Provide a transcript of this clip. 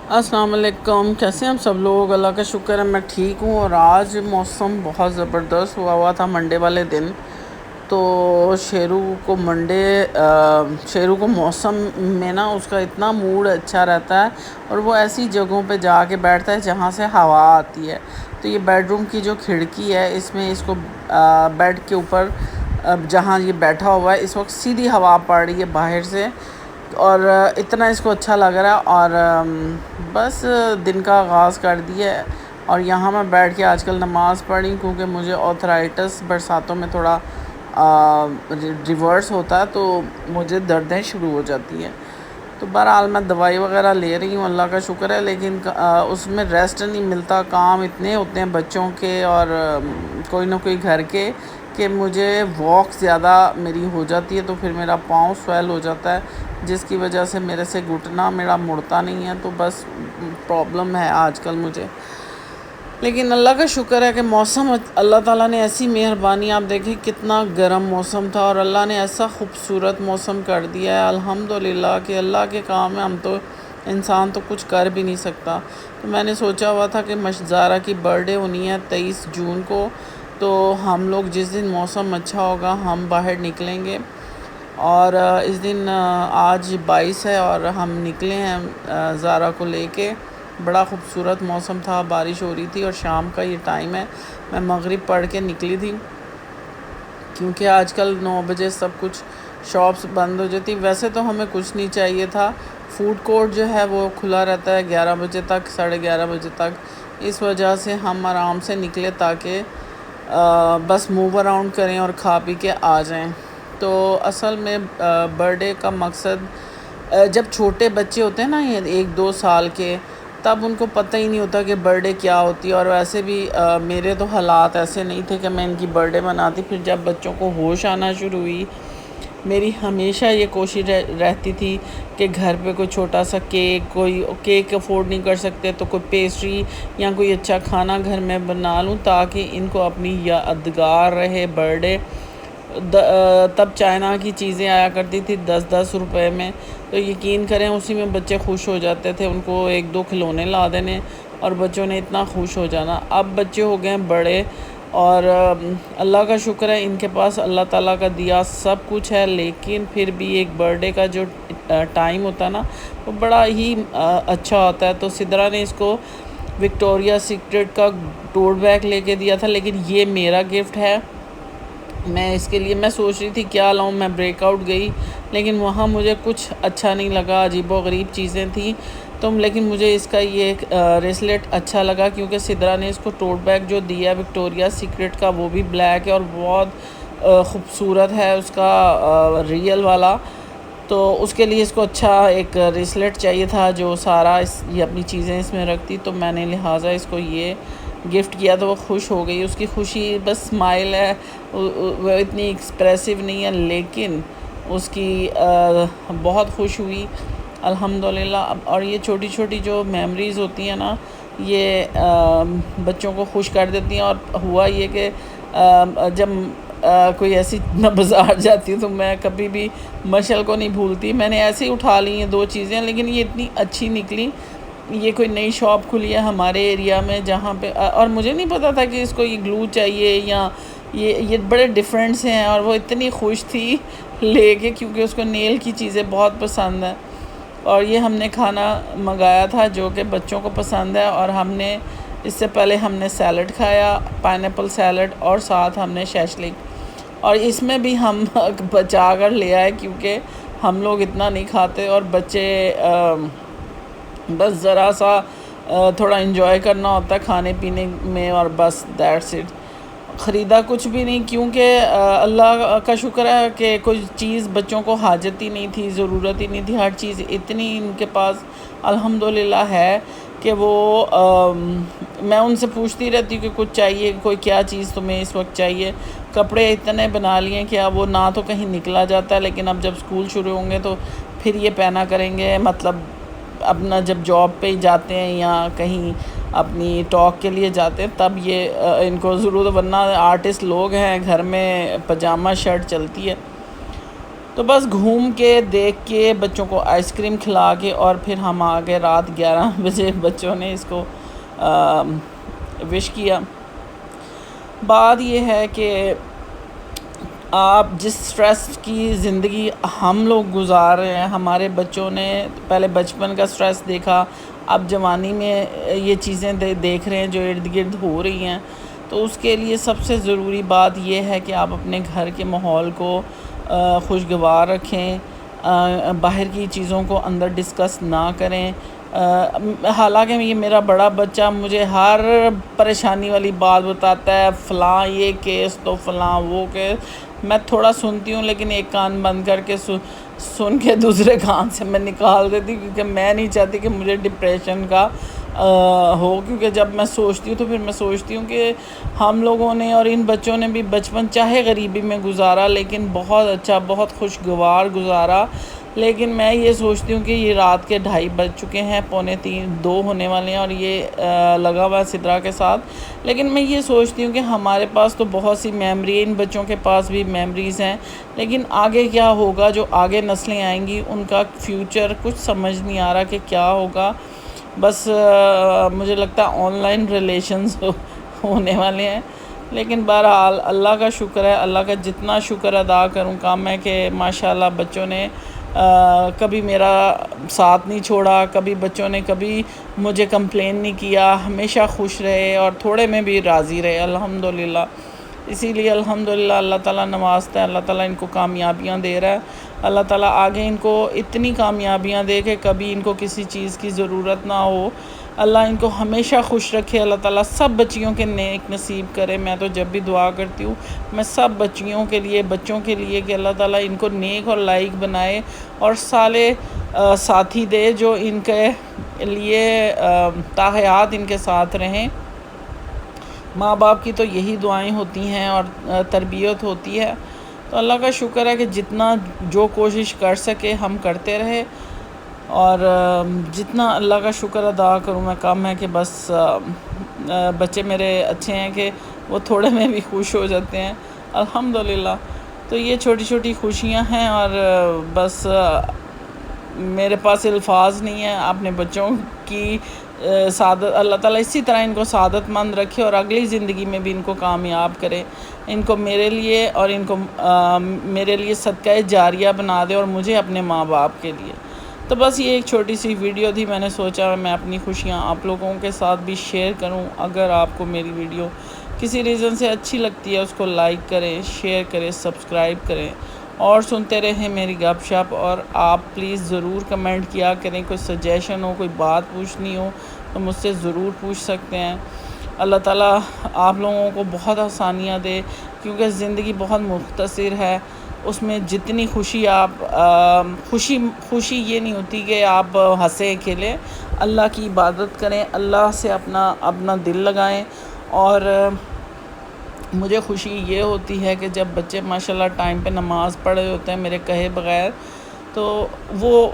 السلام علیکم، کیسے ہیں ہم سب لوگ؟ اللہ کا شکر ہے میں ٹھیک ہوں۔ اور آج موسم بہت زبردست ہوا تھا منڈے والے دن، تو شیرو کو موسم میں نا اس کا اتنا موڈ اچھا رہتا ہے، اور وہ ایسی جگہوں پہ جا کے بیٹھتا ہے جہاں سے ہوا آتی ہے۔ تو یہ بیڈ روم کی جو کھڑکی ہے، اس میں اس کو بیڈ کے اوپر جہاں یہ بیٹھا ہوا ہے اس وقت سیدھی ہوا پڑ رہی ہے باہر سے، اور اتنا اس کو اچھا لگ رہا ہے۔ اور بس دن کا آغاز کر دیا ہے، اور یہاں میں بیٹھ کے آج کل نماز پڑھی، کیونکہ مجھے آرتھرائٹس برساتوں میں تھوڑا ریورس ہوتا ہے، تو مجھے دردیں شروع ہو جاتی ہیں۔ تو بہرحال میں دوائی وغیرہ لے رہی ہوں، اللہ کا شکر ہے، لیکن اس میں ریسٹ نہیں ملتا، کام اتنے ہوتے ہیں بچوں کے اور کوئی نہ کوئی گھر کے، کہ مجھے واک زیادہ میری ہو جاتی ہے، تو پھر میرا پاؤں سویل ہو جاتا ہے، جس کی وجہ سے میرے سے گھٹنا میرا مڑتا نہیں ہے، تو بس پرابلم ہے آج کل مجھے۔ لیکن اللہ کا شکر ہے کہ موسم، اللہ تعالیٰ نے ایسی مہربانی، آپ دیکھیں کتنا گرم موسم تھا، اور اللہ نے ایسا خوبصورت موسم کر دیا ہے الحمدللہ، کہ اللہ کے کام ہے، ہم تو انسان تو کچھ کر بھی نہیں سکتا۔ تو میں نے سوچا ہوا تھا کہ زارا کی برتھ ڈے ہونی ہے 23 جون کو، تو ہم لوگ جس دن موسم اچھا ہوگا ہم باہر نکلیں گے، اور اس دن آج 22 ہے، اور ہم نکلے ہیں زارا کو لے کے۔ بڑا خوبصورت موسم تھا، بارش ہو رہی تھی، اور شام کا یہ ٹائم ہے، میں مغرب پڑھ کے نکلی تھی، کیونکہ آج کل 9 بجے سب کچھ شاپس بند ہو جاتی۔ ویسے تو ہمیں کچھ نہیں چاہیے تھا، فوڈ کورٹ جو ہے وہ کھلا رہتا ہے 11 بجے تک، 11:30 بجے تک، اس وجہ سے ہم آرام سے نکلے تاکہ بس موو اراؤنڈ کریں اور کھا پی کے آ جائیں۔ تو اصل میں برتھ ڈے کا مقصد، جب چھوٹے بچے ہوتے ہیں نا 1-2 سال کے، تب ان کو پتہ ہی نہیں ہوتا کہ برتھ ڈے کیا ہوتی ہے، اور ویسے بھی میرے تو حالات ایسے نہیں تھے کہ میں ان کی برتھ ڈے مناتی۔ پھر جب بچوں کو ہوش آنا شروع ہوئی، میری ہمیشہ یہ کوشش رہتی تھی کہ گھر پہ کوئی چھوٹا سا کوئی کیک افورڈ نہیں کر سکتے تو کوئی پیسٹری یا کوئی اچھا کھانا گھر میں بنا لوں، تاکہ ان کو اپنی یادگار رہے برتھ ڈے۔ تب چائنا کی چیزیں آیا کرتی تھی 10-10 روپے میں، تو یقین کریں اسی میں بچے خوش ہو جاتے تھے، ان کو 1-2 کھلونے لا دینے اور بچوں نے اتنا خوش ہو جانا۔ اب بچے ہو گئے ہیں بڑے، اور اللہ کا شکر ہے ان کے پاس اللہ تعالیٰ کا دیا سب کچھ ہے، لیکن پھر بھی ایک برتھ ڈے کا جو ٹائم ہوتا ہے نا، وہ بڑا ہی اچھا ہوتا ہے۔ تو سدرا نے اس کو وکٹوریا سیکرٹ کا ٹوٹ بیگ لے کے دیا تھا، لیکن یہ میرا گفٹ ہے۔ میں اس کے لیے میں سوچ رہی تھی کیا لاؤں، میں بریک آؤٹ گئی، لیکن وہاں مجھے کچھ اچھا نہیں لگا، عجیب و غریب چیزیں تھیں، لیکن مجھے اس کا یہ ریسلیٹ اچھا لگا، کیونکہ سدرا نے اس کو ٹوٹ بیگ جو دیا ہے وکٹوریا سیکرٹ کا، وہ بھی بلیک ہے اور بہت خوبصورت ہے اس کا ریئل والا، تو اس کے لیے اس کو اچھا ایک ریسلیٹ چاہیے تھا جو سارا یہ اپنی چیزیں اس میں رکھتی، تو میں نے لہٰذا اس کو یہ گفٹ کیا، تو وہ خوش ہو گئی۔ اس کی خوشی بس اسمائل ہے، وہ اتنی ایکسپریسو نہیں ہے، لیکن اس کی بہت خوش ہوئی الحمدللہ۔ اور یہ چھوٹی چھوٹی جو میموریز ہوتی ہیں نا، یہ بچوں کو خوش کر دیتی ہیں۔ اور ہوا یہ کہ جب کوئی ایسی میں بازار جاتی ہوں تو میں کبھی بھی مشل کو نہیں بھولتی، میں نے ایسے ہی اٹھا لی ہیں 2 چیزیں، لیکن یہ اتنی اچھی نکلی۔ یہ کوئی نئی شاپ کھلی ہے ہمارے ایریا میں جہاں پہ، اور مجھے نہیں پتا تھا کہ اس کو یہ گلو چاہیے یا یہ بڑے ڈفرینٹ سے ہیں، اور وہ اتنی خوش تھی لے کے، کیونکہ اس کو نیل کی چیزیں بہت پسند ہیں۔ اور یہ ہم نے کھانا منگایا تھا جو کہ بچوں کو پسند ہے، اور ہم نے اس سے پہلے ہم نے سیلڈ کھایا، پائن ایپل سیلڈ، اور ساتھ ہم نے شیشلک، اور اس میں بھی ہم بچا کر لے آئے، کیونکہ ہم لوگ اتنا نہیں کھاتے، اور بچے بس ذرا سا تھوڑا انجوائے کرنا ہوتا ہے کھانے پینے میں، اور بس دیٹس اٹ۔ خریدا کچھ بھی نہیں، کیونکہ اللہ کا شکر ہے کہ کوئی چیز بچوں کو حاجت ہی نہیں تھی، ضرورت ہی نہیں تھی، ہر چیز اتنی ان کے پاس الحمدللہ ہے کہ وہ میں ان سے پوچھتی رہتی ہوں کہ کچھ چاہیے، کوئی کیا چیز تمہیں اس وقت چاہیے۔ کپڑے اتنے بنا لیے کہ اب وہ نہ تو کہیں نکلا جاتا ہے، لیکن اب جب اسکول شروع ہوں گے تو پھر یہ پہنا کریں گے، مطلب اپنا جب جاب پہ جاتے ہیں یا کہیں اپنی ٹاک کے لیے جاتے ہیں تب یہ ان کو ضرورت، ورنہ آرٹسٹ لوگ ہیں گھر میں پجامہ شرٹ چلتی ہے۔ تو بس گھوم کے دیکھ کے بچوں کو آئس کریم کھلا کے اور پھر ہم آگے رات 11 بجے بچوں نے اس کو وش کیا۔ بات یہ ہے کہ آپ جس سٹریس کی زندگی ہم لوگ گزار رہے ہیں، ہمارے بچوں نے پہلے بچپن کا سٹریس دیکھا، اب جوانی میں یہ چیزیں دیکھ رہے ہیں جو ارد گرد ہو رہی ہیں، تو اس کے لیے سب سے ضروری بات یہ ہے کہ آپ اپنے گھر کے ماحول کو خوشگوار رکھیں، باہر کی چیزوں کو اندر ڈسکس نہ کریں۔ حالانکہ یہ میرا بڑا بچہ مجھے ہر پریشانی والی بات بتاتا ہے، فلاں یہ کیس تو فلاں وہ کیس، میں تھوڑا سنتی ہوں لیکن ایک کان بند کر کے سن کے دوسرے کان سے میں نکال دیتی ہوں، کیونکہ میں نہیں چاہتی کہ مجھے ڈپریشن کا ہو، کیونکہ جب میں سوچتی ہوں تو پھر میں سوچتی ہوں کہ ہم لوگوں نے اور ان بچوں نے بھی بچپن چاہے غریبی میں گزارا لیکن بہت اچھا، بہت خوشگوار گزارا۔ لیکن میں یہ سوچتی ہوں کہ یہ رات کے 2:30 بج چکے ہیں، 2:45 ہونے والے ہیں، اور یہ لگا ہوا ہے سدرا کے ساتھ، لیکن میں یہ سوچتی ہوں کہ ہمارے پاس تو بہت سی میموری، ان بچوں کے پاس بھی میموریز ہیں، لیکن آگے کیا ہوگا، جو آگے نسلیں آئیں گی ان کا فیوچر کچھ سمجھ نہیں آ رہا کہ کیا ہوگا۔ بس مجھے لگتا ہے آن لائن ریلیشنز ہونے والے ہیں، لیکن بہرحال اللہ کا شکر ہے، اللہ کا جتنا شکر ادا کروں کام ہے کہ ماشاءاللہ بچوں نے کبھی میرا ساتھ نہیں چھوڑا، کبھی بچوں نے کبھی مجھے کمپلین نہیں کیا، ہمیشہ خوش رہے اور تھوڑے میں بھی راضی رہے الحمدللہ۔ اسی لیے الحمدللہ اللہ تعالیٰ نوازتا ہے، اللہ تعالیٰ ان کو کامیابیاں دے رہا ہے، اللہ تعالیٰ آگے ان کو اتنی کامیابیاں دے کہ کبھی ان کو کسی چیز کی ضرورت نہ ہو، اللہ ان کو ہمیشہ خوش رکھے، اللہ تعالیٰ سب بچیوں کے نیک نصیب کرے۔ میں تو جب بھی دعا کرتی ہوں میں سب بچیوں کے لیے، بچوں کے لیے کہ اللہ تعالیٰ ان کو نیک اور لائق بنائے اور سالے ساتھی دے جو ان کے لیے تاحیات ان کے ساتھ رہیں۔ ماں باپ کی تو یہی دعائیں ہوتی ہیں اور تربیت ہوتی ہے، تو اللہ کا شکر ہے کہ جتنا جو کوشش کر سکے ہم کرتے رہے، اور جتنا اللہ کا شکر ادا کروں میں کم ہے کہ بس بچے میرے اچھے ہیں کہ وہ تھوڑے میں بھی خوش ہو جاتے ہیں الحمدللہ۔ تو یہ چھوٹی چھوٹی خوشیاں ہیں، اور بس میرے پاس الفاظ نہیں ہیں اپنے بچوں کی سعادت، اللہ تعالیٰ اسی طرح ان کو سعادت مند رکھے اور اگلی زندگی میں بھی ان کو کامیاب کرے، ان کو میرے لیے اور ان کو میرے لیے صدقہ جاریہ بنا دے اور مجھے اپنے ماں باپ کے لیے۔ تو بس یہ ایک چھوٹی سی ویڈیو تھی، میں نے سوچا میں اپنی خوشیاں آپ لوگوں کے ساتھ بھی شیئر کروں۔ اگر آپ کو میری ویڈیو کسی ریزن سے اچھی لگتی ہے اس کو لائک کریں، شیئر کریں، سبسکرائب کریں اور سنتے رہیں میری گپ شپ، اور آپ پلیز ضرور کمنٹ کیا کریں، کوئی سجیشن ہو، کوئی بات پوچھنی ہو تو مجھ سے ضرور پوچھ سکتے ہیں۔ اللہ تعالیٰ آپ لوگوں کو بہت آسانیاں دے، کیونکہ زندگی بہت مختصر ہے، اس میں جتنی خوشی آپ خوشی یہ نہیں ہوتی کہ آپ ہنسیں کھیلیں، اللہ کی عبادت کریں، اللہ سے اپنا دل لگائیں، اور مجھے خوشی یہ ہوتی ہے کہ جب بچے ماشاءاللہ ٹائم پہ نماز پڑھ رہے ہوتے ہیں میرے کہے بغیر، تو وہ